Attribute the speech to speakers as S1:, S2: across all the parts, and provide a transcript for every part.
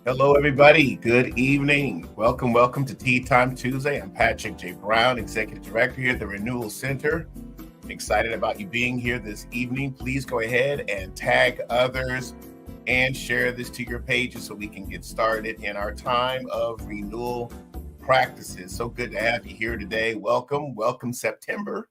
S1: Hello, everybody. Good evening. Welcome to Tea Time Tuesday. I'm Patrick J. Brown, Executive Director here at the Renewal Center. Excited about you being here this evening. Please go ahead and tag others and share this to your pages so we can get started in our time of renewal practices. So good to have you here today. Welcome September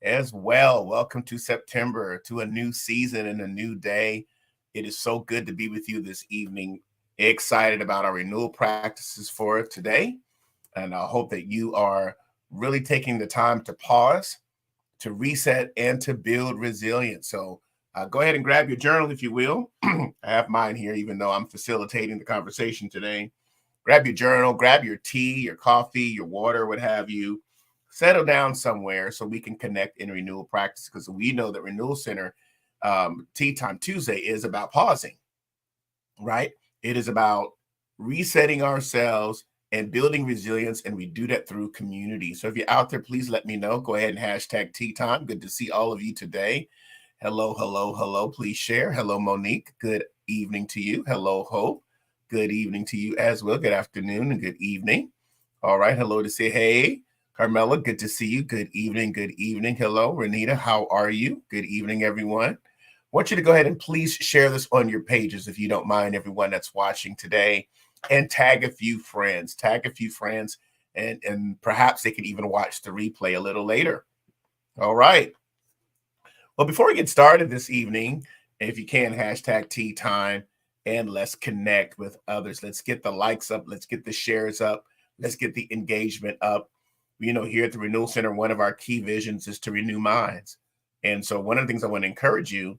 S1: as well. Welcome to September, to a new season and a new day. It is so good to be with you this evening. Excited about our renewal practices for today. And I hope that you are really taking the time to pause, to reset, and to build resilience. So go ahead and grab your journal, if you will. I have mine here, even though I'm facilitating the conversation today. Grab your journal, grab your tea, your coffee, your water, what have you. Settle down somewhere so we can connect in renewal practice, because we know that Renewal Center Tea Time Tuesday is about pausing, right? It is about resetting ourselves and building resilience, and we do that through community. So if you're out there, please let me know. Go ahead and hashtag Tea Time. Good to see all of you today. Hello. Please share. Hello, Monique. Good evening to you. Hello, Hope. Good evening to you as well. Good afternoon and good evening. All right. Hello to say hey. Carmela, good to see you. Good evening. Hello, Renita. How are you? Good evening, everyone. I want you to go ahead and please share this on your pages, if you don't mind, everyone that's watching today, and tag a few friends, and perhaps they can even watch the replay a little later. All right. Well, before we get started this evening, if you can, hashtag Tea Time, and let's connect with others. Let's get the likes up. Let's get the shares up. Let's get the engagement up. You know, here at the Renewal Center, one of our key visions is to renew minds. And so one of the things I want to encourage you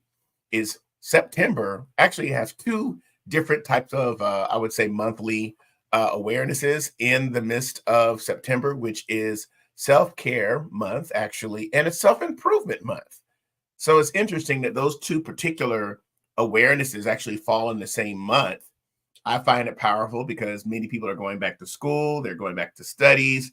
S1: is September actually has two different types of, I would say, monthly awarenesses in the midst of September, which is self-care month, actually, and it's self-improvement month. So it's interesting that those two particular awarenesses actually fall in the same month. I find it powerful because many people are going back to school, they're going back to studies,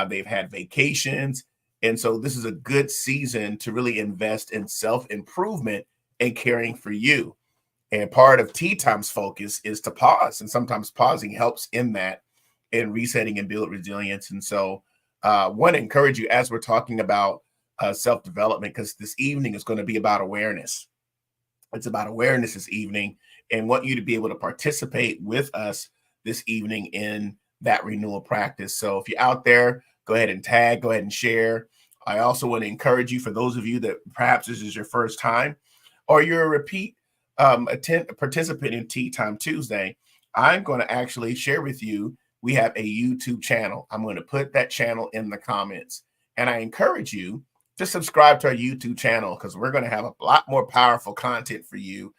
S1: they've had vacations. And so this is a good season to really invest in self-improvement and caring for you. And part of Tea Time's focus is to pause. And sometimes pausing helps in that, and resetting and build resilience. And so I want to encourage you as we're talking about self-development, because this evening is going to be about awareness. It's about awareness this evening, and want you to be able to participate with us this evening in that renewal practice. So if you're out there, go ahead and tag, go ahead and share. I also want to encourage you, for those of you that perhaps this is your first time, or you're a repeat participant in Tea Time Tuesday, I'm going to actually share with you, we have a YouTube channel. I'm going to put that channel in the comments. And I encourage you to subscribe to our YouTube channel, because we're going to have a lot more powerful content for you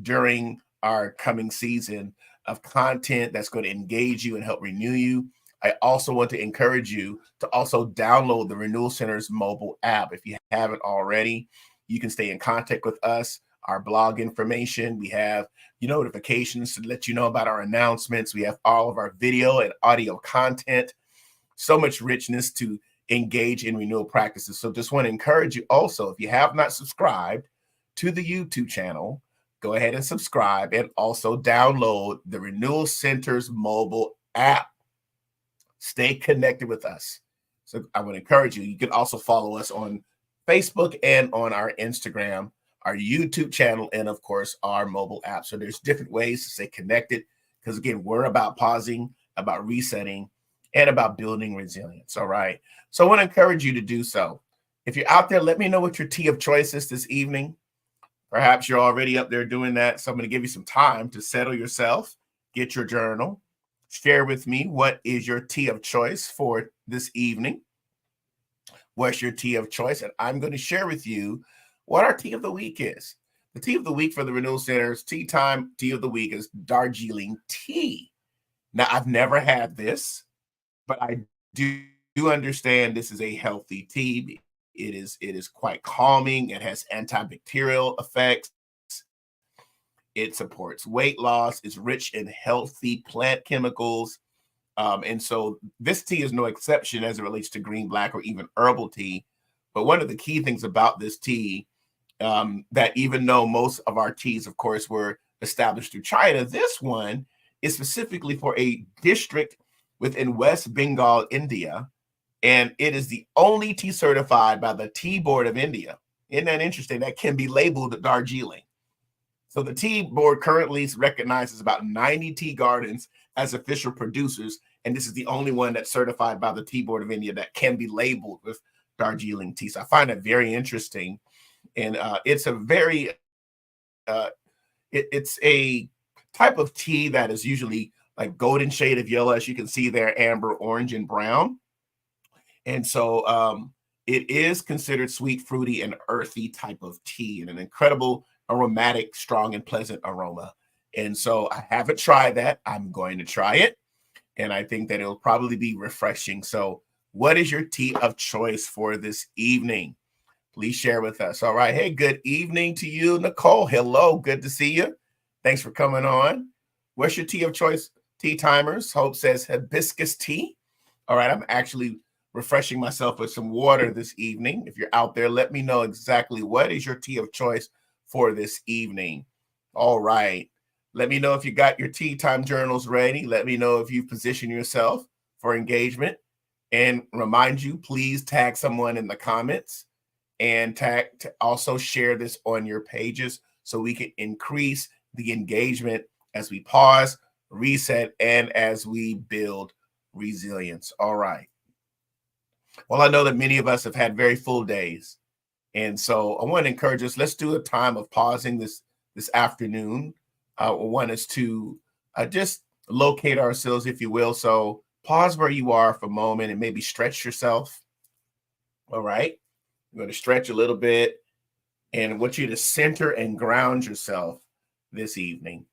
S1: during our coming season of content that's going to engage you and help renew you. I also want to encourage you to also download the Renewal Center's mobile app. If you haven't already, you can stay in contact with us, our blog information. We have notifications to let you know about our announcements. We have all of our video and audio content, so much richness to engage in renewal practices. So just want to encourage you also, if you have not subscribed to the YouTube channel, go ahead and subscribe, and also download the Renewal Center's mobile app. Stay connected with us. So I would encourage you. You can also follow us on Facebook and on our Instagram, our YouTube channel, and of course, our mobile app. So there's different ways to stay connected, because again, we're about pausing, about resetting, and about building resilience. All right. So I want to encourage you to do so. If you're out there, let me know what your tea of choice is this evening. Perhaps you're already up there doing that. So I'm going to give you some time to settle yourself, get your journal, share with me what is your tea of choice for this evening. What's your tea of choice? And I'm going to share with you what our tea of the week is. The tea of the week for the Renewal Center's tea time tea of the week is Darjeeling tea. Now, I've never had this, but I do understand this is a healthy tea. It is quite calming. It has antibacterial effects. It supports weight loss. It's rich in healthy plant chemicals. And so this tea is no exception as it relates to green, black, or even herbal tea. But one of the key things about this tea, that even though most of our teas, of course, were established through China, this one is specifically for a district within West Bengal, India. And it is the only tea certified by the Tea Board of India. Isn't that interesting? That can be labeled Darjeeling. So the tea board currently recognizes about 90 tea gardens as official producers, and this is the only one that's certified by the Tea Board of India that can be labeled with Darjeeling tea. So I find it very interesting, and it's a very it's a type of tea that is usually like golden shade of yellow, as you can see there, amber, orange, and brown. And so it is considered sweet, fruity, and earthy type of tea, and an incredible aromatic, strong, and pleasant aroma. And so I haven't tried that. I'm going to try it. And I think that it'll probably be refreshing. So what is your tea of choice for this evening? Please share with us. All right. Hey, good evening to you, Nicole. Hello. Good to see you. Thanks for coming on. What's your tea of choice, tea timers? Hope says hibiscus tea. All right. I'm actually refreshing myself with some water this evening. If you're out there, let me know exactly what is your tea of choice for this evening. All right. Let me know if you got your tea time journals ready. Let me know if you've positioned yourself for engagement. And remind you, please tag someone in the comments and also share this on your pages so we can increase the engagement as we pause, reset, and as we build resilience. All right. Well, I know that many of us have had very full days. And so I want to encourage us, let's do a time of pausing this afternoon. One is to just locate ourselves, if you will. So pause where you are for a moment and maybe stretch yourself. All right. I'm going to stretch a little bit, and I want you to center and ground yourself this evening.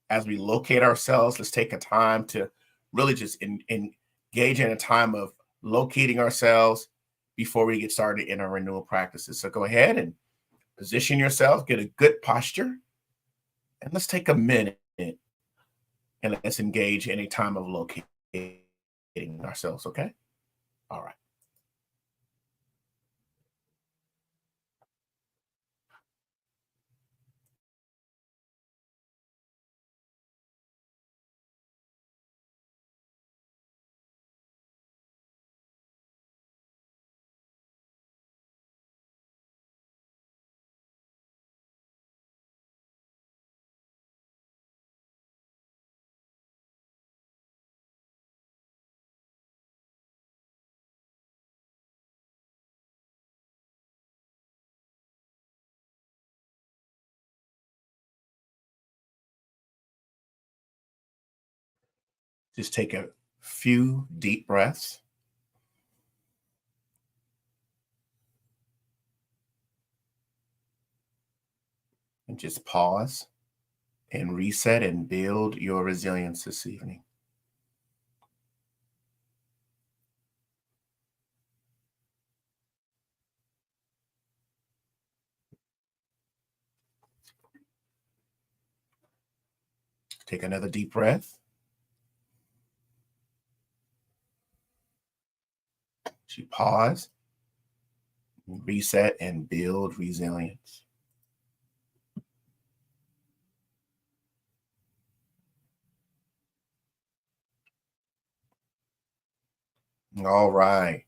S1: As we locate ourselves, let's take a time to really just engage in a time of locating ourselves before we get started in our renewal practices. So go ahead and position yourself, get a good posture, and let's take a minute and let's engage in a time of locating ourselves, okay? All right. Just take a few deep breaths. And just pause and reset and build your resilience this evening. Take another deep breath. You pause, reset, and build resilience. All right.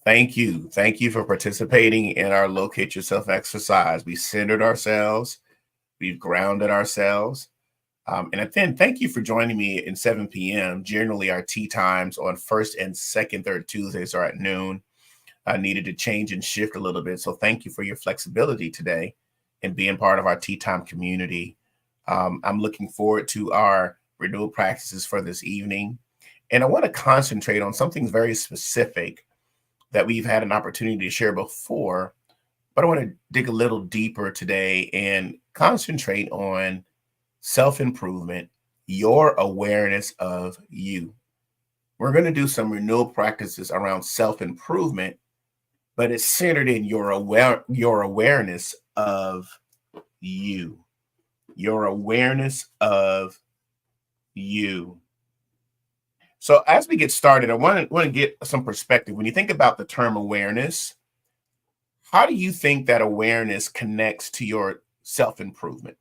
S1: Thank you. Thank you for participating in our Locate Yourself exercise. We centered ourselves, we've grounded ourselves. And then thank you for joining me in 7 p.m. Generally, our tea times on first and second, third Tuesdays are at noon. I needed to change and shift a little bit. So thank you for your flexibility today and being part of our tea time community. I'm looking forward to our renewal practices for this evening. And I want to concentrate on something very specific that we've had an opportunity to share before, but I want to dig a little deeper today and concentrate on self-improvement, your awareness of you. We're going to do some renewal practices around self-improvement, but it's centered in your awareness of you. Your awareness of you. So as we get started, I want to get some perspective. When you think about the term awareness, how do you think that awareness connects to your self-improvement?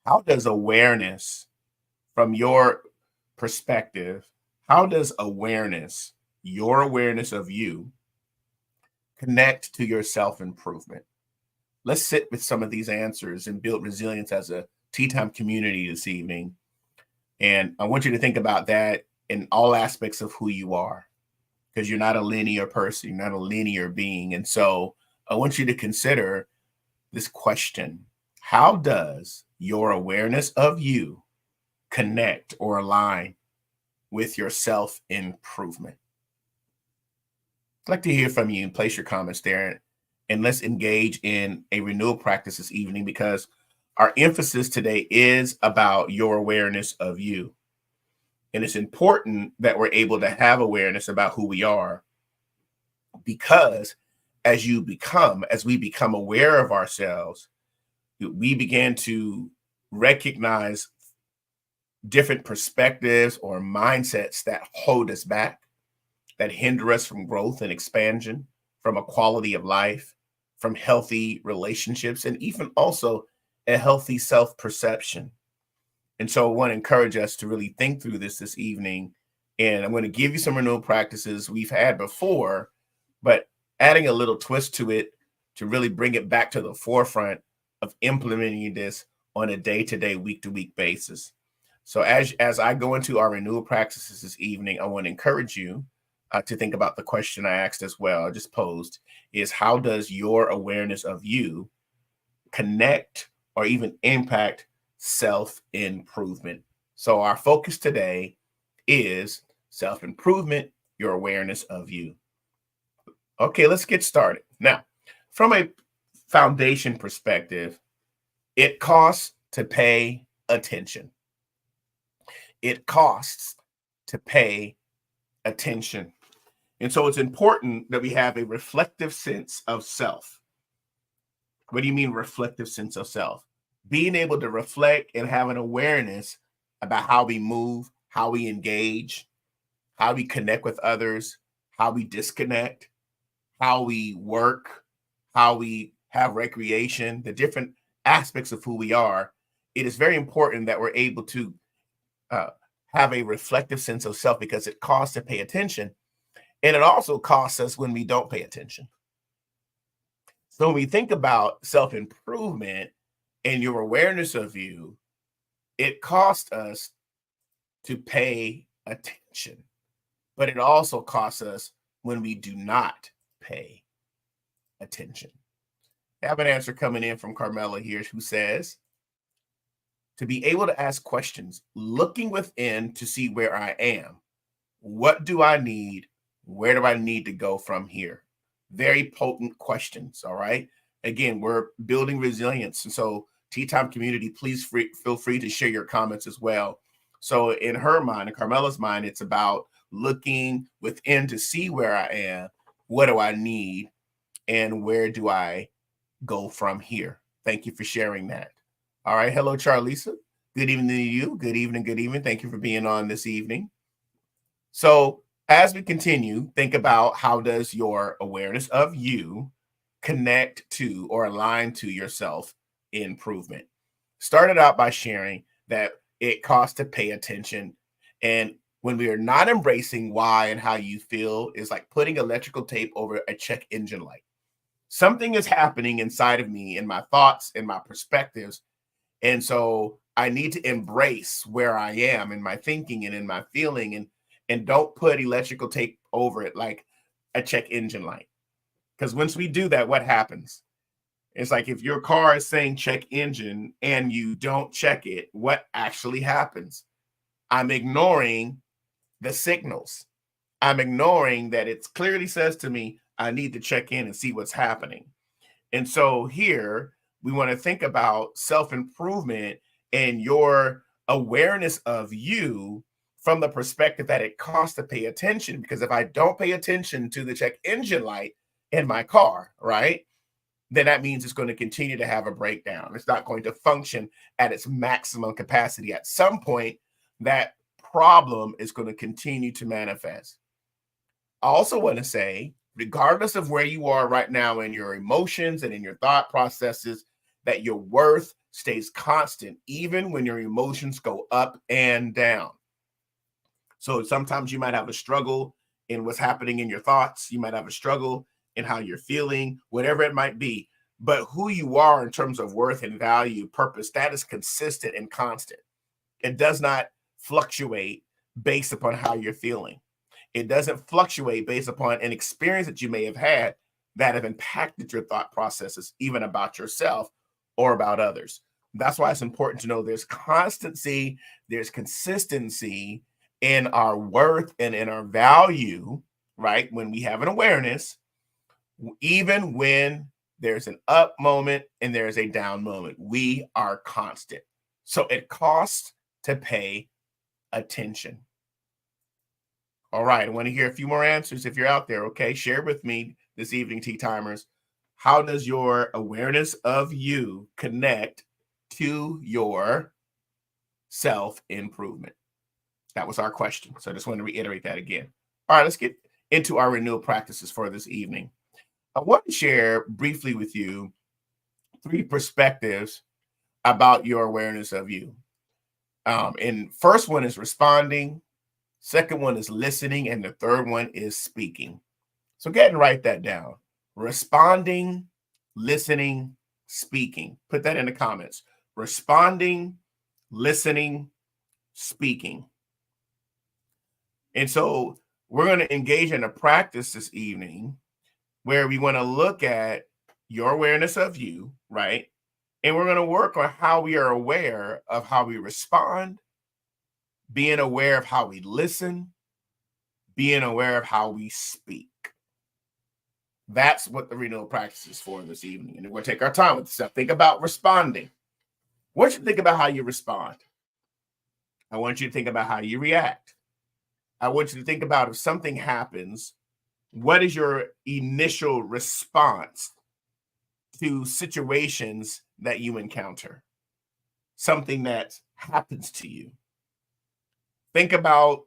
S1: How does awareness, from your perspective, how does awareness, your awareness of you, connect to your self-improvement? Let's sit with some of these answers and build resilience as a tea time community this evening. And I want you to think about that in all aspects of who you are, because you're not a linear person, you're not a linear being. And so I want you to consider this question. How does your awareness of you connect or align with your self-improvement? I'd like to hear from you and place your comments there. And let's engage in a renewal practice this evening, because our emphasis today is about your awareness of you. And it's important that we're able to have awareness about who we are, because as we become aware of ourselves, we begin to recognize different perspectives or mindsets that hold us back, that hinder us from growth and expansion, from a quality of life, from healthy relationships, and even also a healthy self-perception. And so I want to encourage us to really think through this evening. And I'm going to give you some renewal practices we've had before, but adding a little twist to it to really bring it back to the forefront of implementing this on a day-to-day, week-to-week basis. So as I go into our renewal practices this evening, I want to encourage you to think about the question I asked as well, I just posed, is how does your awareness of you connect or even impact self-improvement? So our focus today is self-improvement, your awareness of you. Okay, let's get started. Now, from a foundation perspective, it costs to pay attention. It costs to pay attention. And so it's important that we have a reflective sense of self. What do you mean reflective sense of self? Being able to reflect and have an awareness about how we move, how we engage, how we connect with others, how we disconnect, how we work, how we have recreation, the different aspects of who we are. It is very important that we're able to have a reflective sense of self, because it costs to pay attention. And it also costs us when we don't pay attention. So when we think about self-improvement and your awareness of you, it costs us to pay attention, but it also costs us when we do not pay attention. I have an answer coming in from Carmela here, who says, to be able to ask questions, looking within to see where I am. What do I need? Where do I need to go from here? Very potent questions, all right? Again, we're building resilience. And so Tea Time community, please feel free to share your comments as well. So in her mind, in Carmela's mind, it's about looking within to see where I am. What do I need? And where do I go from here? Thank you for sharing that. All right. Hello, Charlisa. Good evening to you. Good evening. Good evening. Thank you for being on this evening. So as we continue, think about how does your awareness of you connect to or align to your self-improvement. Started out by sharing that it costs to pay attention. And when we are not embracing why and how you feel, is like putting electrical tape over a check engine light. Something is happening inside of me, in my thoughts, in my perspectives. And so I need to embrace where I am in my thinking and in my feeling, and don't put electrical tape over it like a check engine light. Because once we do that, what happens? It's like if your car is saying check engine and you don't check it, what actually happens? I'm ignoring the signals. I'm ignoring that it clearly says to me, I need to check in and see what's happening. And so here we want to think about self-improvement and your awareness of you from the perspective that it costs to pay attention. Because if I don't pay attention to the check engine light in my car, right, then that means it's going to continue to have a breakdown. It's not going to function at its maximum capacity. At some point, that problem is going to continue to manifest. I also want to say, regardless of where you are right now in your emotions and in your thought processes, that your worth stays constant, even when your emotions go up and down. So sometimes you might have a struggle in what's happening in your thoughts. You might have a struggle in how you're feeling, whatever it might be. But who you are in terms of worth and value, purpose, that is consistent and constant. It does not fluctuate based upon how you're feeling. It doesn't fluctuate based upon an experience that you may have had that have impacted your thought processes, even about yourself or about others. That's why it's important to know there's constancy, there's consistency in our worth and in our value, right? When we have an awareness, even when there's an up moment and there's a down moment, we are constant. So it costs to pay attention. All right, I want to hear a few more answers if you're out there. Okay, share with me this evening, Tea Timers. How does your awareness of you connect to your self-improvement? That was our question. So I just want to reiterate that again. All right, let's get into our renewal practices for this evening. I want to share briefly with you 3 perspectives about your awareness of you. And first one is responding. Second one is listening. And the third one is speaking. So go ahead and write that down. Responding, listening, speaking. Put that in the comments. Responding, listening, speaking. And so we're going to engage in a practice this evening where we want to look at your awareness of you, right? And we're going to work on how we are aware of how we respond, being aware of how we listen, being aware of how we speak. That's what the renewal practice is for this evening. And we're going to take our time with this. Think about responding. I want you to think about how you respond. I want you to think about how you react. I want you to think about if something happens, what is your initial response to situations that you encounter? Something that happens to you. Think about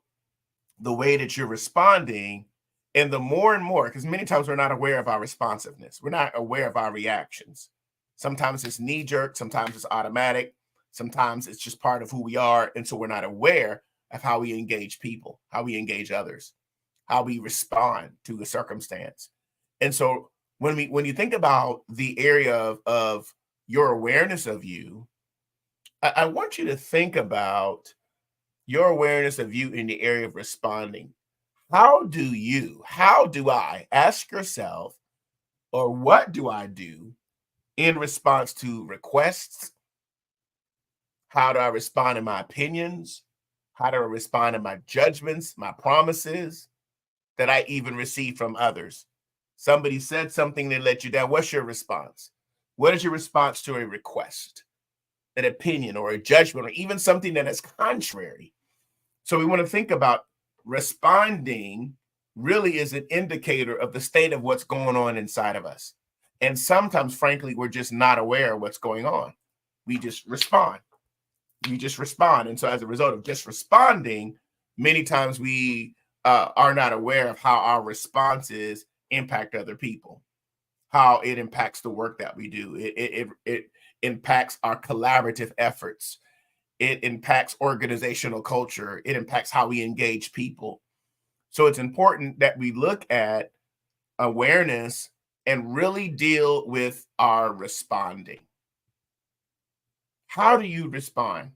S1: the way that you're responding, and the more and more, because many times we're not aware of our responsiveness. We're not aware of our reactions. Sometimes it's knee-jerk, sometimes it's automatic, sometimes it's just part of who we are, and so we're not aware of how we engage people, how we engage others, how we respond to a circumstance. And so when you think about the area of your awareness of you, I want you to think about your awareness of you in the area of responding. How do I ask yourself, or what do I do in response to requests? How do I respond in my opinions? How do I respond in my judgments, my promises that I even receive from others? Somebody said something that let you down. What's your response? What is your response to a request, an opinion, or a judgment, or even something that is contrary? So we want to think about responding really is an indicator of the state of what's going on inside of us. And sometimes, frankly, we're just not aware of what's going on. We just respond. And so as a result of just responding, many times we are not aware of how our responses impact other people, how it impacts the work that we do. It impacts our collaborative efforts. It impacts organizational culture. It impacts how we engage people. So it's important that we look at awareness and really deal with our responding. How do you respond?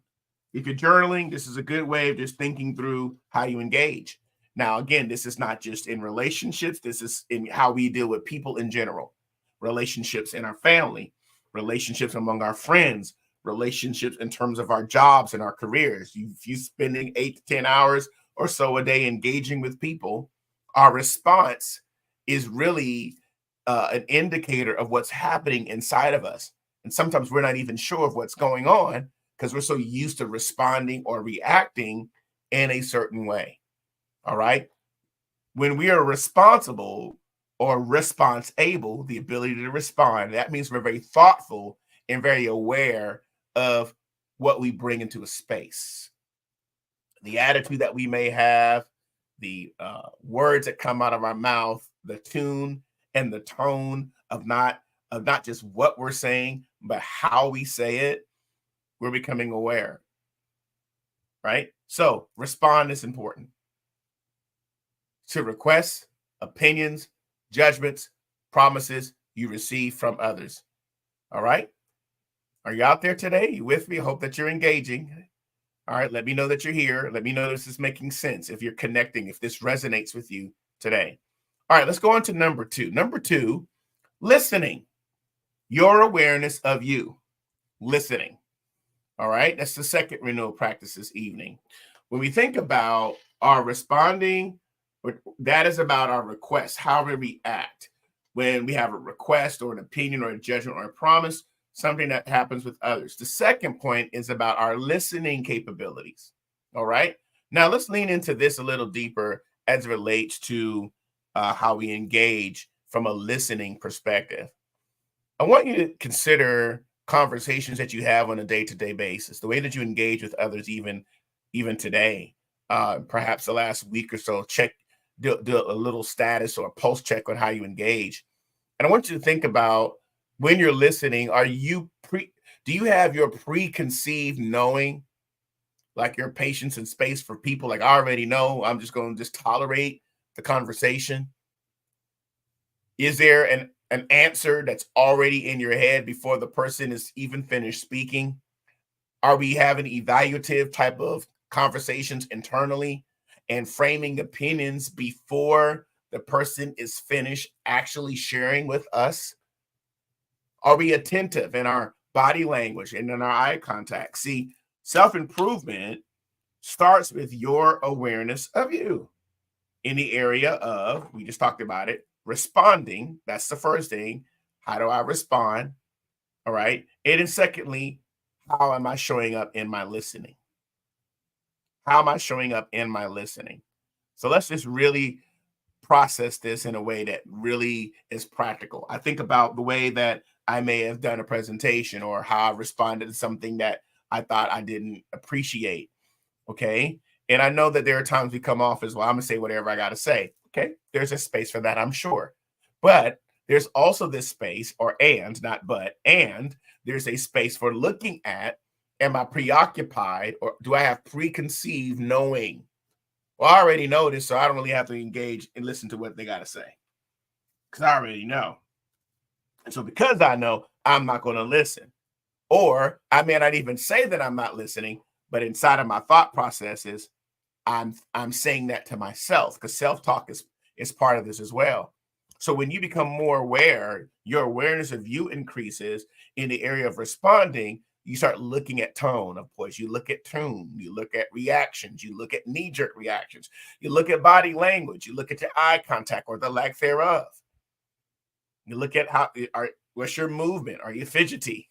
S1: If you're journaling, this is a good way of just thinking through how you engage. Now, again, this is not just in relationships. This is in how we deal with people in general. Relationships in our family, relationships among our friends, relationships in terms of our jobs and our careers. If you're spending 8 to 10 hours or so a day engaging with people, our response is really an indicator of what's happening inside of us. And sometimes we're not even sure of what's going on because we're so used to responding or reacting in a certain way. All right. When we are responsible or response able, the ability to respond, that means we're very thoughtful and very aware of what we bring into a space. The attitude that we may have, the words that come out of our mouth, the tune and the tone of not just what we're saying, but how we say it, we're becoming aware, right? So respond is important. To requests, opinions, judgments, promises you receive from others. All right? Are you out there today? You with me? I hope that you're engaging. All right, let me know that you're here. Let me know this is making sense, if you're connecting, if this resonates with you today. All right, let's go on to number 2. Number 2, listening. Your awareness of you. Listening. All right, that's the second renewal practice this evening. When we think about our responding, that is about our request, how we react. When we have a request or an opinion or a judgment or a promise, something that happens with others. The second point is about our listening capabilities. All right. Now let's lean into this a little deeper as it relates to how we engage from a listening perspective. I want you to consider conversations that you have on a day-to-day basis, the way that you engage with others, even today, perhaps the last week or so. Do a little status or a pulse check on how you engage. And I want you to think about, when you're listening, do you have your preconceived knowing, like your patience and space for people? Like, I already know, I'm just going to just tolerate the conversation. Is there an answer that's already in your head before the person is even finished speaking? Are we having evaluative type of conversations internally and framing opinions before the person is finished actually sharing with us? Are we attentive in our body language and in our eye contact? See, self-improvement starts with your awareness of you in the area of, we just talked about it, responding. That's the first thing. How do I respond? All right. And then secondly, how am I showing up in my listening? How am I showing up in my listening? So let's just really process this in a way that really is practical. I think about the way that I may have done a presentation, or how I responded to something that I thought I didn't appreciate. Okay. And I know that there are times we come off as, well, I'm going to say whatever I got to say. Okay. There's a space for that, I'm sure. But there's also this space, and there's a space for looking at, am I preoccupied, or do I have preconceived knowing? Well, I already know this, so I don't really have to engage and listen to what they got to say, because I already know. And so because I know, I'm not going to listen. Or I may not even say that I'm not listening, but inside of my thought processes, I'm saying that to myself, because self-talk is part of this as well. So when you become more aware, your awareness of you increases in the area of responding. You start looking at tone, of course. You look at tune, you look at reactions, you look at knee-jerk reactions, you look at body language, you look at your eye contact or the lack thereof. You look at what's your movement? Are you fidgety?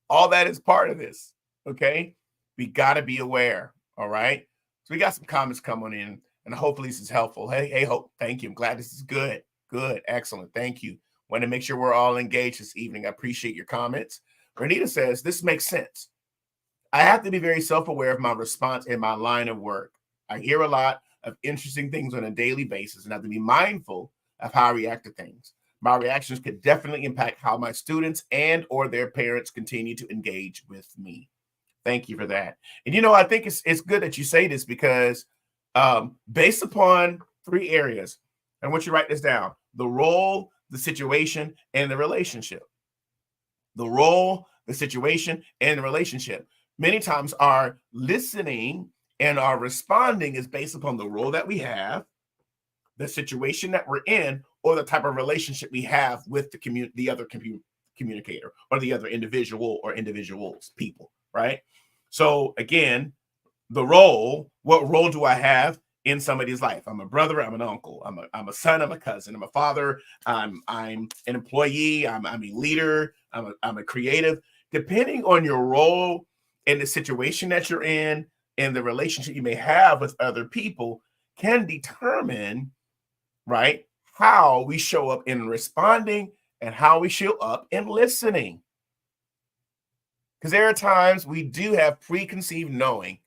S1: All that is part of this. Okay. We got to be aware. All right. So we got some comments coming in, and hopefully this is helpful. Hey, Hope. Thank you. I'm glad this is good. Good. Excellent. Thank you. Want to make sure we're all engaged this evening. I appreciate your comments. Renita says, this makes sense. I have to be very self-aware of my response in my line of work. I hear a lot of interesting things on a daily basis, and I have to be mindful of how I react to things. My reactions could definitely impact how my students and or their parents continue to engage with me. Thank you for that. And I think it's good that you say this, because based upon 3 areas, and I want you to write this down: the role, the situation, and the relationship. The role, the situation, and the relationship. Many times our listening and our responding is based upon the role that we have, the situation that we're in, or the type of relationship we have with the other communicator, or the other individual or individuals, people, right? So again, the role, what role do I have in somebody's life. I'm a brother, I'm an uncle, I'm a son, I'm a cousin, I'm a father, I'm an employee, I'm a leader, I'm a creative. Depending on your role and the situation that you're in and the relationship you may have with other people can determine, right, how we show up in responding and how we show up in listening. Because there are times we do have preconceived knowing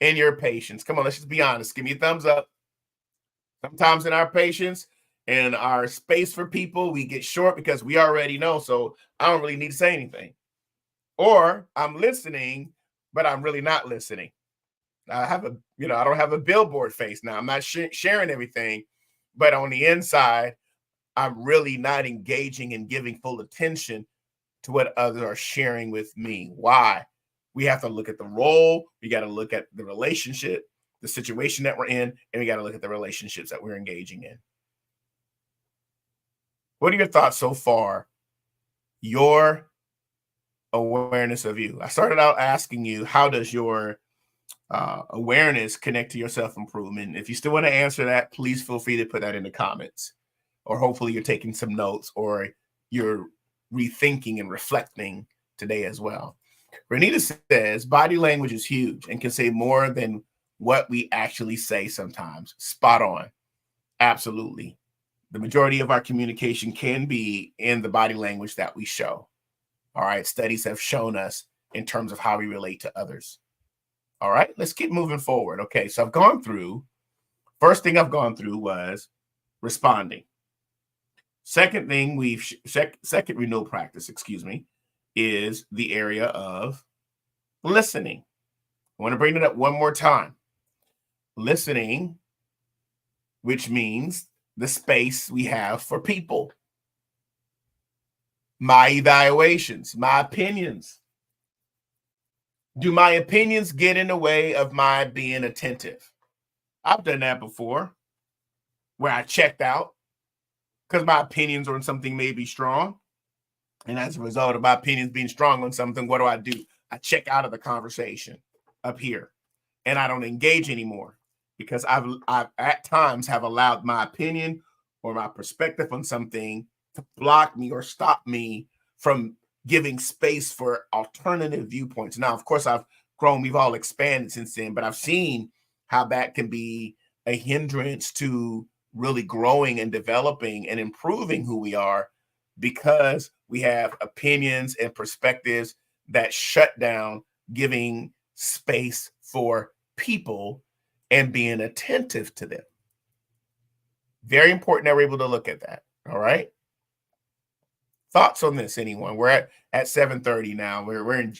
S1: in your patience. Come on, let's just be honest. Give me a thumbs up. Sometimes in our patience and our space for people, we get short because we already know. So I don't really need to say anything. Or I'm listening, but I'm really not listening. I have I don't have a billboard face now. I'm not sharing everything, but on the inside, I'm really not engaging and giving full attention to what others are sharing with me. Why? We have to look at the role. We got to look at the relationship, the situation that we're in, and we got to look at the relationships that we're engaging in. What are your thoughts so far? Your awareness of you. I started out asking you, how does your awareness connect to your self-improvement? If you still want to answer that, please feel free to put that in the comments. Or hopefully you're taking some notes or you're rethinking and reflecting today as well. Renita says, body language is huge and can say more than what we actually say sometimes. Spot on. Absolutely. The majority of our communication can be in the body language that we show. All right. Studies have shown us in terms of how we relate to others. All right. Let's keep moving forward. Okay. So first thing I've gone through was responding. Second thing second renewal practice, is the area of listening. I want to bring it up one more time. Listening, which means the space we have for people. My evaluations, my opinions. Do my opinions get in the way of my being attentive? I've done that before, where I checked out because my opinions on something may be strong. And as a result of my opinions being strong on something, what do? I check out of the conversation up here and I don't engage anymore because I've at times have allowed my opinion or my perspective on something to block me or stop me from giving space for alternative viewpoints. Now, of course, I've grown, we've all expanded since then, but I've seen how that can be a hindrance to really growing and developing and improving who we are, because we have opinions and perspectives that shut down giving space for people and being attentive to them. Very important that we're able to look at that. All right. Thoughts on this, anyone? We're at 7:30 now.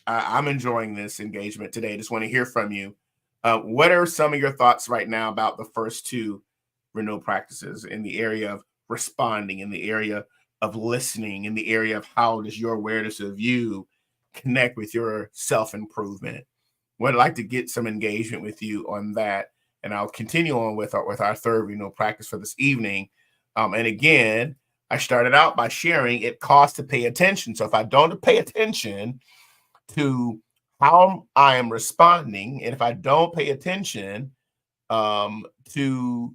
S1: I'm enjoying this engagement today. Just want to hear from you. What are some of your thoughts right now about the first two renewal practices in the area of responding, in the area of listening, in the area of how does your awareness of you connect with your self-improvement? Would like to get some engagement with you on that. And I'll continue on with our third renewal practice for this evening. And again, I started out by sharing it costs to pay attention. So if I don't pay attention to how I am responding, and if I don't pay attention to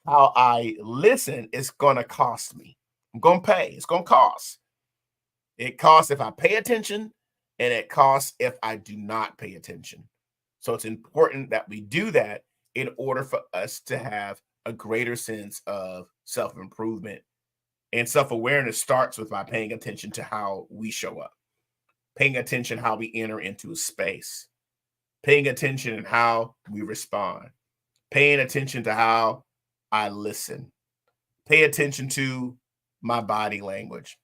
S1: how I listen, it's going to cost me. I'm going to pay. It's going to cost. It costs if I pay attention, and it costs if I do not pay attention. So it's important that we do that in order for us to have a greater sense of self-improvement. And self-awareness starts with by paying attention to how we show up, paying attention how we enter into a space, paying attention and how we respond, paying attention to how I listen, pay attention to my body language,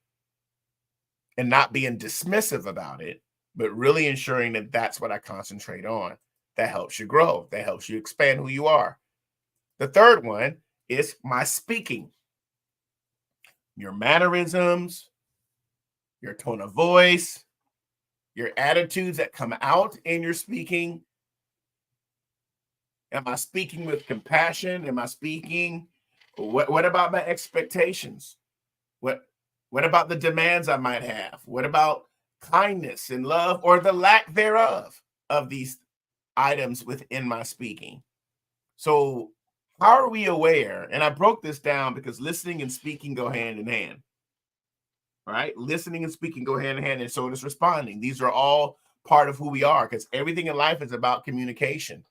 S1: and not being dismissive about it, but really ensuring that that's what I concentrate on. That helps you grow. That helps you expand who you are. The third one is my speaking. Your mannerisms, your tone of voice, your attitudes that come out in your speaking. Am I speaking with compassion? Am I speaking? What about my expectations? What about the demands I might have? What about kindness and love, or the lack thereof of these items within my speaking? So How are we aware? And I broke this down because listening and speaking go hand in hand. Right? Listening and speaking go hand in hand, and so does responding. These are all part of who we are, because everything in life is about communication.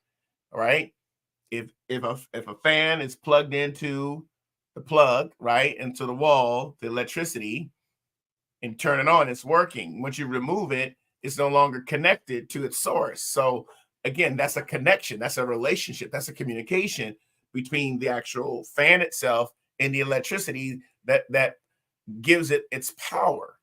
S1: Right? If a fan is plugged into the plug, right, into the wall, the electricity, and turn it on, it's working. Once you remove it, it's no longer connected to its source. So again, that's a connection, that's a relationship, that's a communication between the actual fan itself and the electricity that gives it its power.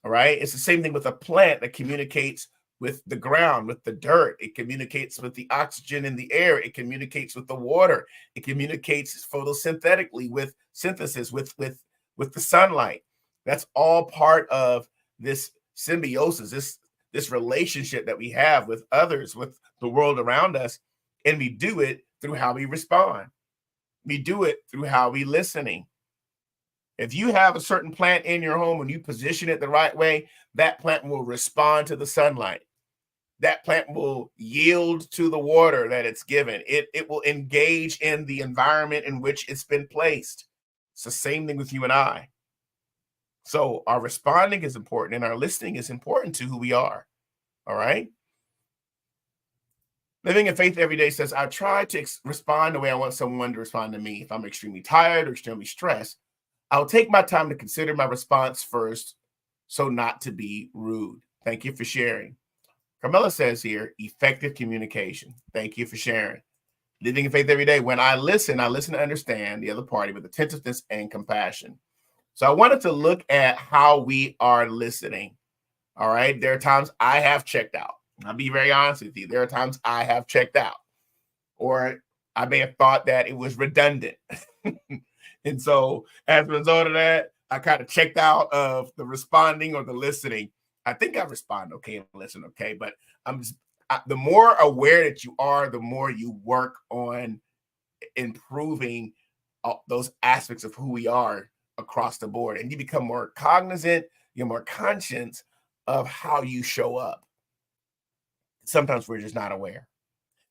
S1: All right. It's the same thing with a plant that communicates with the ground, with the dirt. It communicates with the oxygen in the air. It communicates with the water. It communicates photosynthetically with synthesis, with the sunlight. That's all part of this symbiosis, this relationship that we have with others, with the world around us. And we do it through how we respond. We do it through how we listening. If you have a certain plant in your home and you position it the right way, that plant will respond to the sunlight. That plant will yield to the water that it's given. It will engage in the environment in which it's been placed. It's the same thing with you and I. So our responding is important and our listening is important to who we are. All right. Living in Faith every day says, I try to respond the way I want someone to respond to me. If I'm extremely tired or extremely stressed, I'll take my time to consider my response first, so not to be rude. Thank you for sharing. Carmela says here, effective communication. Thank you for sharing. Living in Faith every day. When I listen to understand the other party with attentiveness and compassion. So I wanted to look at how we are listening. All right. There are times I have checked out. I'll be very honest with you. There are times I have checked out, or I may have thought that it was redundant. And so as a result of that, I kind of checked out of the responding or the listening. I think I respond okay and listen okay, but the more aware that you are, the more you work on improving those aspects of who we are across the board. And you become more cognizant, you're more conscious of how you show up. Sometimes we're just not aware.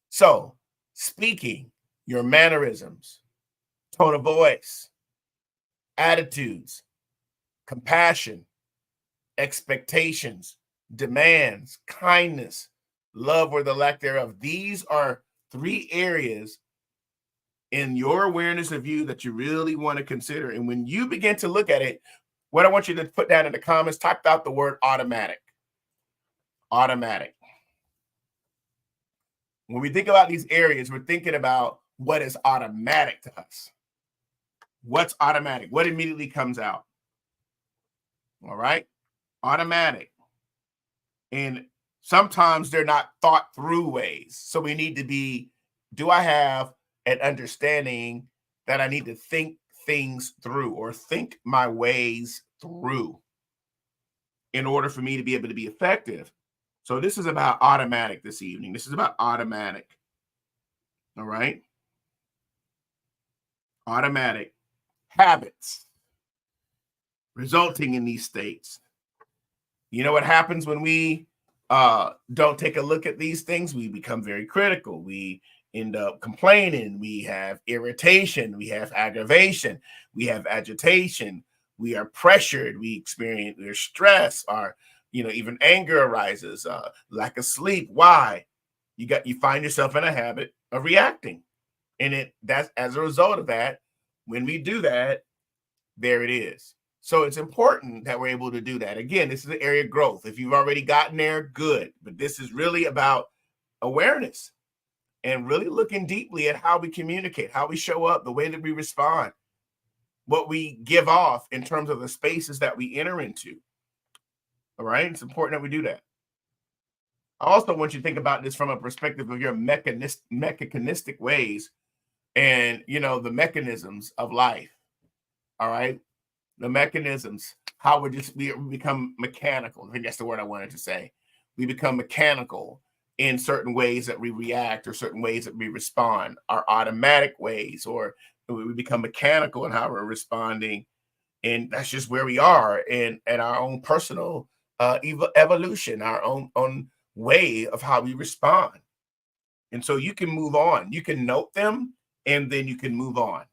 S1: So speaking, your mannerisms, tone of voice, attitudes, compassion, expectations, demands, kindness, love, or the lack thereof. These are 3 areas in your awareness of you that you really want to consider. And when you begin to look at it, what I want you to put down in the comments, type out the word automatic. Automatic. When we think about these areas, we're thinking about what is automatic to us. What's automatic? What immediately comes out? All right. Automatic. And sometimes they're not thought through ways. So we need to be, do I have an understanding that I need to think things through or think my ways through in order for me to be able to be effective? So this is about automatic this evening. This is about automatic. All right. Automatic habits resulting in these states. You know what happens when we don't take a look at these things? We become very critical. We end up complaining. We have irritation. We have aggravation. We have agitation. We are pressured. We experience stress. Our, even anger arises. Lack of sleep. Why? You find yourself in a habit of reacting, and that's as a result of that. When we do that, there it is. So it's important that we're able to do that. Again, this is an area of growth. If you've already gotten there, good. But this is really about awareness and really looking deeply at how we communicate, how we show up, the way that we respond, what we give off in terms of the spaces that we enter into. All right. It's important that we do that. I also want you to think about this from a perspective of your mechanistic ways and, the mechanisms of life. All right. The mechanisms, how we become mechanical. I think that's the word I wanted to say. We become mechanical in certain ways that we react or certain ways that we respond, our automatic ways, or we become mechanical in how we're responding. And that's just where we are in our own personal evolution, our own way of how we respond. And so you can move on. You can note them and then you can move on.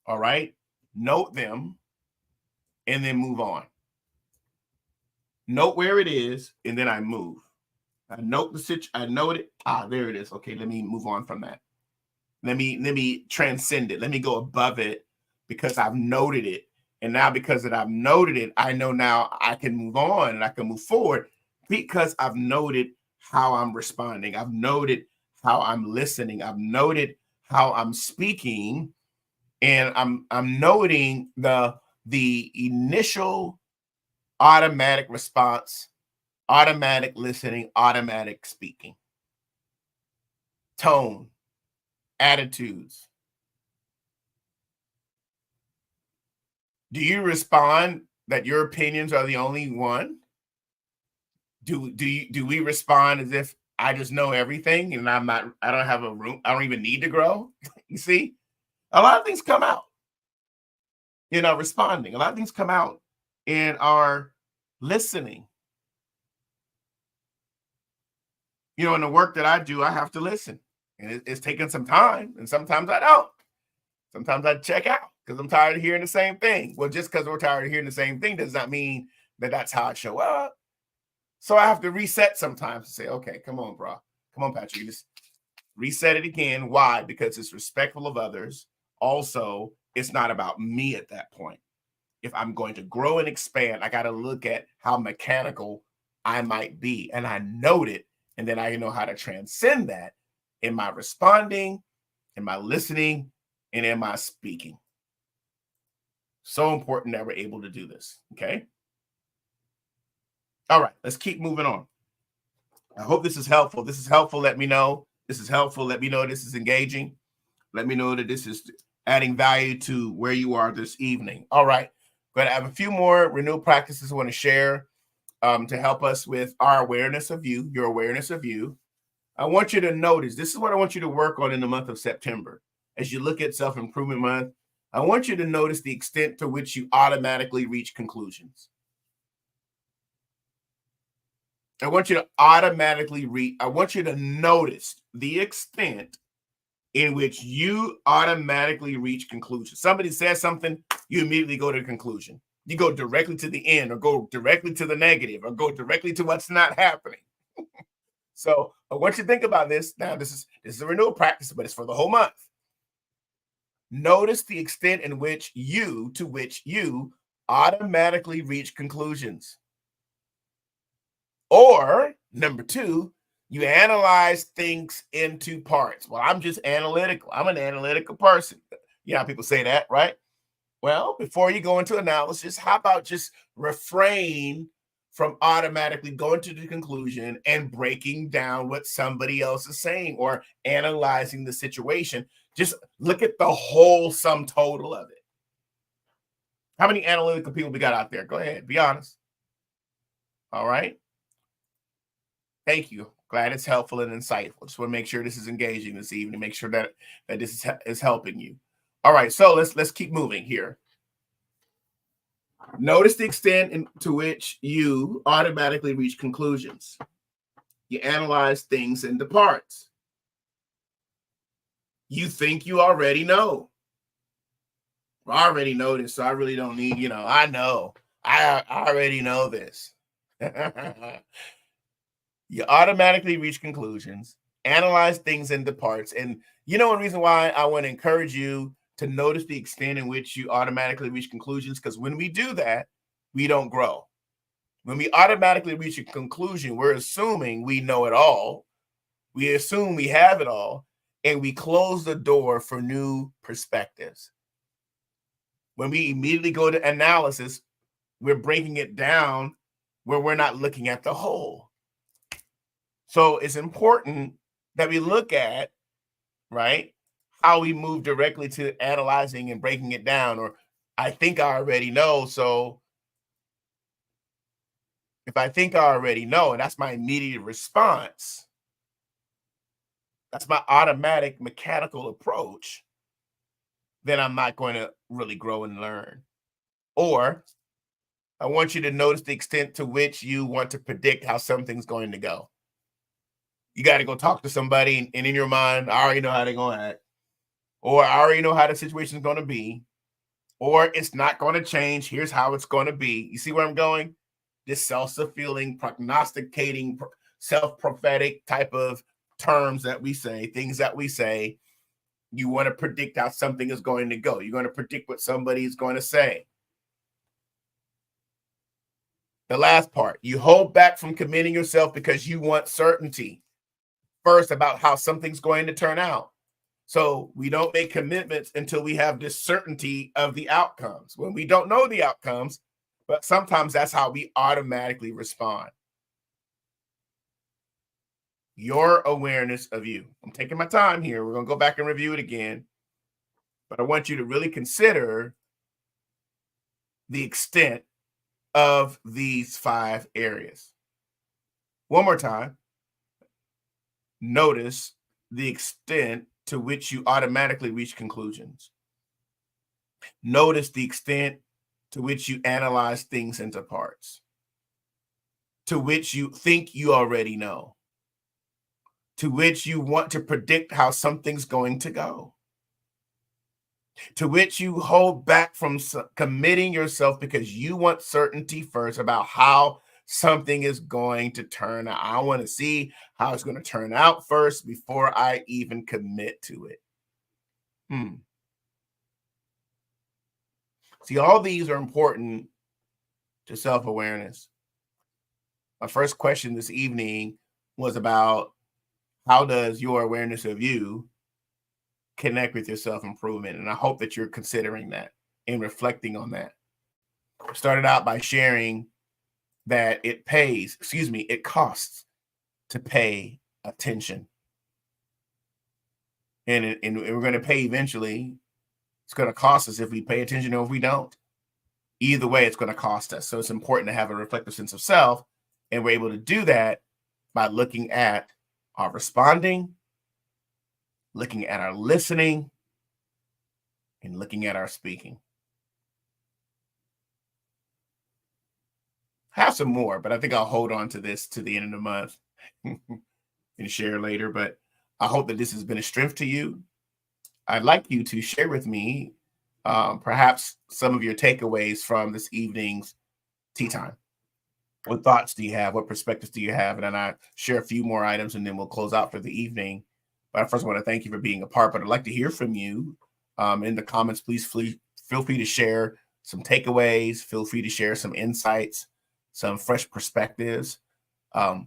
S1: All right. Note them and then move on. Note where it is, and then I move. I note the situation. I note it. There it is. Okay, let me move on from that. Let me transcend it. Let me go above it because I've noted it. And now because that I've noted it, I know now I can move on and I can move forward because I've noted how I'm responding. I've noted how I'm listening. I've noted how I'm speaking, and I'm noting the initial automatic response, automatic listening, automatic speaking, tone, attitudes. Do you respond that your opinions are the only one? Do we respond as if I just know everything and I don't have a room, I don't even need to grow? You see, a lot of things come out in our responding. A lot of things come out in our listening. You know, in the work that I do, I have to listen, and it's taking some time, and sometimes I don't. Sometimes I check out because I'm tired of hearing the same thing. Well, just because we're tired of hearing the same thing does not mean that that's how I show up. So I have to reset sometimes and say, okay, come on, bro. Come on, Patrick. Just reset it again. Why? Because it's respectful of others. Also, it's not about me at that point. If I'm going to grow and expand, I got to look at how mechanical I might be. And I note it. And then I know how to transcend that in my responding, in my listening, and in my speaking. So important that we're able to do this. Okay. All right. Let's keep moving on. I hope this is helpful. This is helpful. Let me know. This is helpful. Let me know this is engaging. Let me know that this is adding value to where you are this evening. All right. Going to have a few more renewal practices I want to share to help us with our awareness of you, your awareness of you. I want you to notice, this is what I want you to work on in the month of September. As you look at Self-Improvement Month, I want you to notice the extent to which you automatically reach conclusions. I want you to I want you to notice the extent in which you automatically reach conclusions. Somebody says something, you immediately go to the conclusion. You go directly to the end, or go directly to the negative, or go directly to what's not happening. So I want you to think about this. Now, this is a renewal practice, but it's for the whole month. Notice the extent in which you automatically reach conclusions. Or number two, you analyze things into parts. Well, I'm just analytical. I'm an analytical person. You know how people say that, right? Well, before you go into analysis, how about just refrain from automatically going to the conclusion and breaking down what somebody else is saying or analyzing the situation. Just look at the whole sum total of it. How many analytical people we got out there? Go ahead, be honest. All right. Thank you. Glad it's helpful and insightful. Just want to make sure this is engaging this evening. Make sure that this is helping you. All right, so let's keep moving here. Notice the extent to which you automatically reach conclusions. You analyze things into parts. You think you already know. I already know this, so I really don't need, I know. I already know this. You automatically reach conclusions, analyze things into parts. And one reason why I want to encourage you to notice the extent in which you automatically reach conclusions, because when we do that, we don't grow. When we automatically reach a conclusion, we're assuming we know it all. We assume we have it all, and we close the door for new perspectives. When we immediately go to analysis, we're breaking it down where we're not looking at the whole. So it's important that we look at, right, how we move directly to analyzing and breaking it down. Or I think I already know. So if I think I already know, and that's my immediate response, that's my automatic mechanical approach, then I'm not going to really grow and learn. Or I want you to notice the extent to which you want to predict how something's going to go. You got to go talk to somebody, and in your mind, I already know how they're going to act. or I already know how the situation is going to be, or it's not going to change. Here's how it's going to be. You see where I'm going? This self-fulfilling, prognosticating, self-prophetic type of terms that we say, things that we say. You want to predict how something is going to go. You're going to predict what somebody is going to say. The last part, you hold back from committing yourself because you want certainty first about how something's going to turn out. So we don't make commitments until we have this certainty of the outcomes, when we don't know the outcomes, but sometimes that's how we automatically respond. Your awareness of you. I'm taking my time here. We're going to go back and review it again, but I want you to really consider the extent of these 5 areas. One more time. Notice the extent to which you automatically reach conclusions. Notice the extent to which you analyze things into parts, to which you think you already know, to which you want to predict how something's going to go, to which you hold back from committing yourself because you want certainty first about how something is going to turn out. I want to see how it's going to turn out first before I even commit to it. See, all these are important to self-awareness. My first question this evening was about how does your awareness of you connect with your self-improvement? And I hope that you're considering that and reflecting on that. I started out by sharing that it costs to pay attention. And we're going to pay eventually. It's going to cost us if we pay attention or if we don't. Either way, it's going to cost us. So it's important to have a reflective sense of self. And we're able to do that by looking at our responding, looking at our listening, and looking at our speaking. I have some more, but I think I'll hold on to this to the end of the month and share later. But I hope that this has been a strength to you. I'd like you to share with me perhaps some of your takeaways from this evening's tea time. What thoughts do you have? What perspectives do you have? And then I share a few more items and then we'll close out for the evening. But I first want to thank you for being a part, but I'd like to hear from you in the comments. Please feel free to share some takeaways. Feel free to share some insights, some fresh perspectives,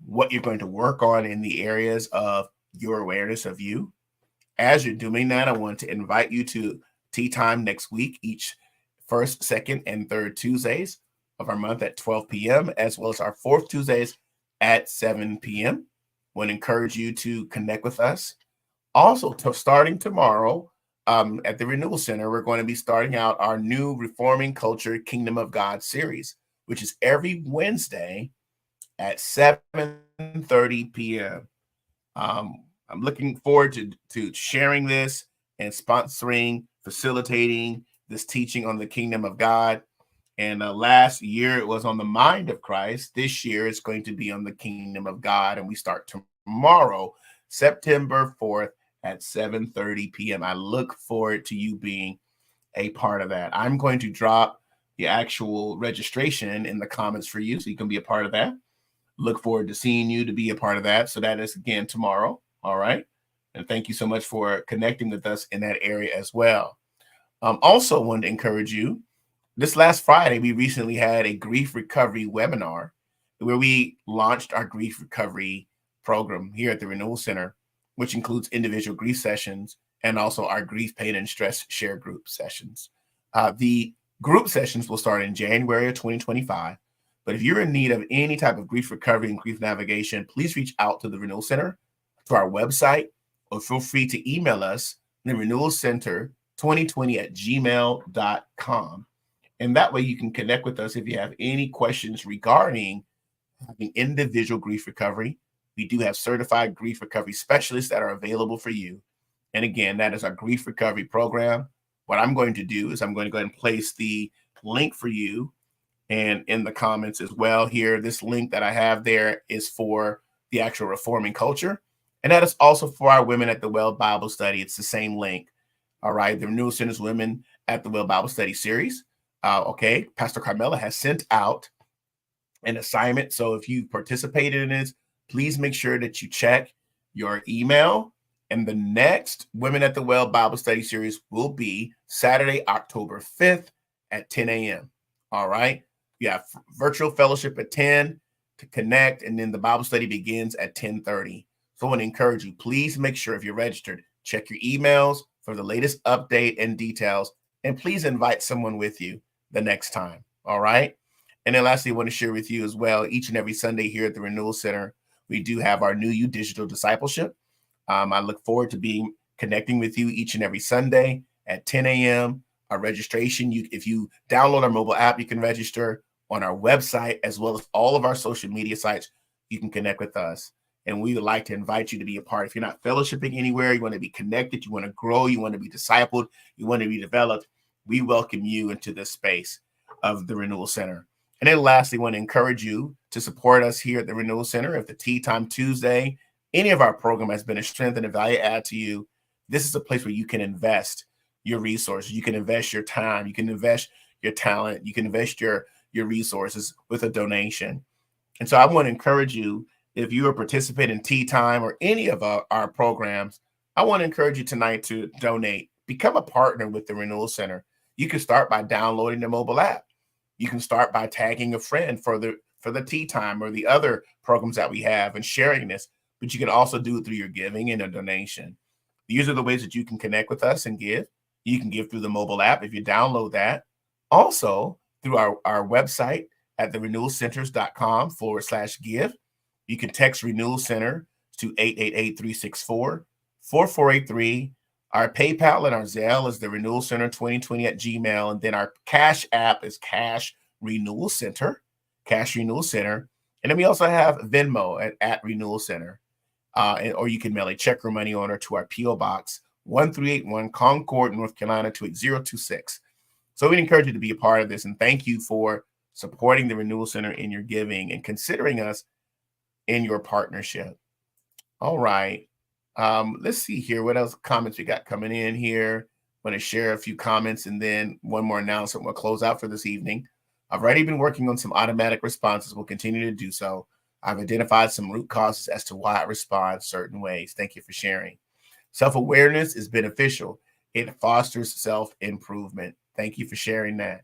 S1: what you're going to work on in the areas of your awareness of you. As you're doing that, I want to invite you to tea time next week, each first, second, and third Tuesdays of our month at 12 p.m., as well as our fourth Tuesdays at 7 p.m. I want to encourage you to connect with us. Also, starting tomorrow at the Renewal Center, we're going to be starting out our new Reforming Culture Kingdom of God series, which is every Wednesday at 7:30 p.m. I'm looking forward to sharing this and sponsoring, facilitating this teaching on the kingdom of God. And last year it was on the mind of Christ. This year it's going to be on the kingdom of God. And we start tomorrow, September 4th at 7:30 p.m. I look forward to you being a part of that. I'm going to drop the actual registration in the comments for you so you can be a part of that. Look forward to seeing you to be a part of that. So that is again tomorrow. All right. And thank you so much for connecting with us in that area as well. Also wanted to encourage you. This last Friday, we recently had a grief recovery webinar where we launched our grief recovery program here at the Renewal Center, which includes individual grief sessions and also our grief, pain, and stress share group sessions. The group sessions will start in January of 2025. But if you're in need of any type of grief recovery and grief navigation, please reach out to the Renewal Center, to our website, or feel free to email us the renewalcenter2020@gmail.com. And that way you can connect with us if you have any questions regarding having individual grief recovery. We do have certified grief recovery specialists that are available for you. And again, that is our grief recovery program. What I'm going to do is I'm going to go ahead and place the link for you and in the comments as well here. This link that I have there is for the actual Reforming Culture. And that is also for our Women at the Well Bible Study. It's the same link. All right, the Renewal Center's Women at the Well Bible Study Series. Okay, Pastor Carmela has sent out an assignment. So if you participated in this, please make sure that you check your email. And the next Women at the Well Bible Study Series will be Saturday, October 5th at 10 a.m. All right. We have virtual fellowship at 10 to connect, and then the Bible study begins at 10:30. So I want to encourage you, please make sure if you're registered, check your emails for the latest update and details, and please invite someone with you the next time. All right. And then lastly, I want to share with you as well, each and every Sunday here at the Renewal Center, we do have our New You Digital Discipleship. I look forward to connecting with you each and every Sunday at 10 a.m. Our registration, if you download our mobile app, you can register on our website, as well as all of our social media sites. You can connect with us. And we would like to invite you to be a part. If you're not fellowshipping anywhere, you want to be connected, you want to grow, you want to be discipled, you want to be developed, we welcome you into this space of the Renewal Center. And then lastly, I want to encourage you to support us here at the Renewal Center. If the Tea Time Tuesday, any of our program has been a strength and a value add to you, this is a place where you can invest your resources. You can invest your time. You can invest your talent. You can invest your resources with a donation. And so I want to encourage you, if you are participating in Tea Time or any of our programs, I want to encourage you tonight to donate. Become a partner with the Renewal Center. You can start by downloading the mobile app. You can start by tagging a friend for the Tea Time or the other programs that we have and sharing this, but you can also do it through your giving and a donation. These are the ways that you can connect with us and give. You can give through the mobile app if you download that. Also, through our website at therenewalcenters.com/give. You can text Renewal Center to 888-364-4483. Our PayPal and our Zelle is the Renewal Center 2020 at Gmail. And then our Cash App is Cash Renewal Center. And then we also have Venmo at Renewal Center. Or you can mail a check or money order to our P.O. Box 1381 Concord, North Carolina 28026. So we encourage you to be a part of this. And thank you for supporting the Renewal Center in your giving and considering us in your partnership. All right. Let's see here. What else comments we got coming in here? I'm going to share a few comments and then one more announcement. We'll close out for this evening. I've already been working on some automatic responses. We'll continue to do so. I've identified some root causes as to why it responds certain ways. Thank you for sharing. Self-awareness is beneficial. It fosters self-improvement. Thank you for sharing that.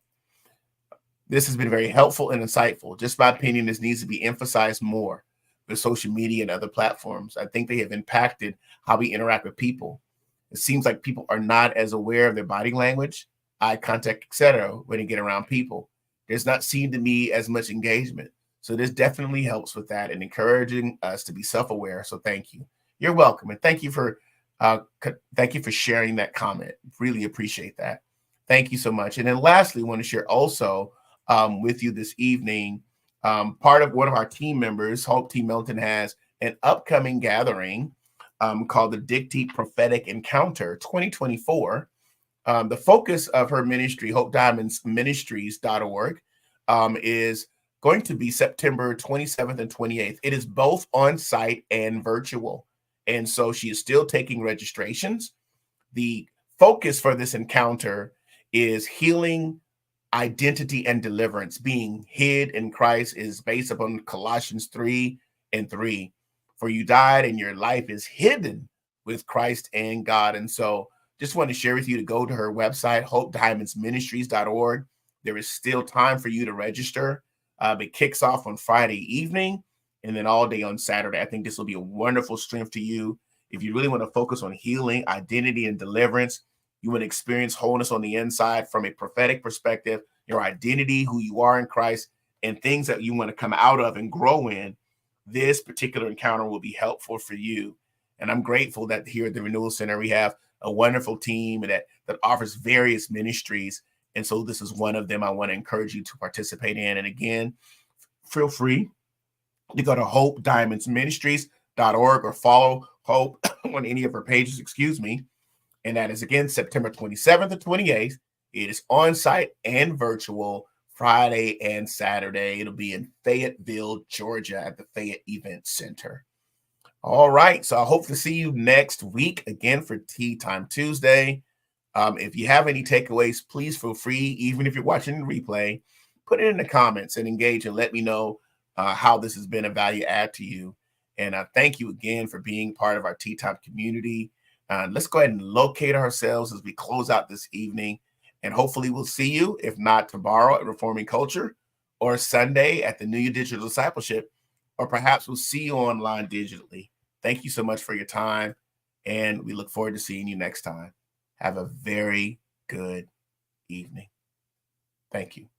S1: This has been very helpful and insightful. Just my opinion, this needs to be emphasized more with social media and other platforms. I think they have impacted how we interact with people. It seems like people are not as aware of their body language, eye contact, etc. when they get around people. There's not seemed to be as much engagement. So this definitely helps with that and encouraging us to be self-aware. So thank you. You're welcome. And thank you for sharing that comment. Really appreciate that. Thank you so much. And then lastly, I want to share also with you this evening, part of one of our team members, Hope T. Milton, has an upcoming gathering called the Dictate Prophetic Encounter 2024. The focus of her ministry, Hope Diamonds Ministries.org, is going to be September 27th and 28th. It is both on site and virtual. And so she is still taking registrations. The focus for this encounter is healing, identity, and deliverance. Being hid in Christ is based upon Colossians 3:3. For you died and your life is hidden with Christ and God. And so just want to share with you to go to her website, hopediamondsministries.org. There is still time for you to register. It kicks off on Friday evening and then all day on Saturday. I think this will be a wonderful strength to you. If you really want to focus on healing, identity, and deliverance, you want to experience wholeness on the inside from a prophetic perspective, your identity, who you are in Christ, and things that you want to come out of and grow in, this particular encounter will be helpful for you. And I'm grateful that here at the Renewal Center, we have a wonderful team that offers various ministries. And so this is one of them I want to encourage you to participate in. And again, feel free to go to hopediamondsministries.org or follow Hope on any of her pages, And that is, again, September 27th and 28th. It is on-site and virtual, Friday and Saturday. It'll be in Fayetteville, Georgia at the Fayette Event Center. All right. So I hope to see you next week again for Tea Time Tuesday. If you have any takeaways, please feel free, even if you're watching the replay, put it in the comments and engage and let me know how this has been a value add to you. And thank you again for being part of our Tea Time community. Let's go ahead and locate ourselves as we close out this evening. And hopefully we'll see you, if not tomorrow at Reforming Culture, or Sunday at the New Year Digital Discipleship, or perhaps we'll see you online digitally. Thank you so much for your time, and we look forward to seeing you next time. Have a very good evening. Thank you.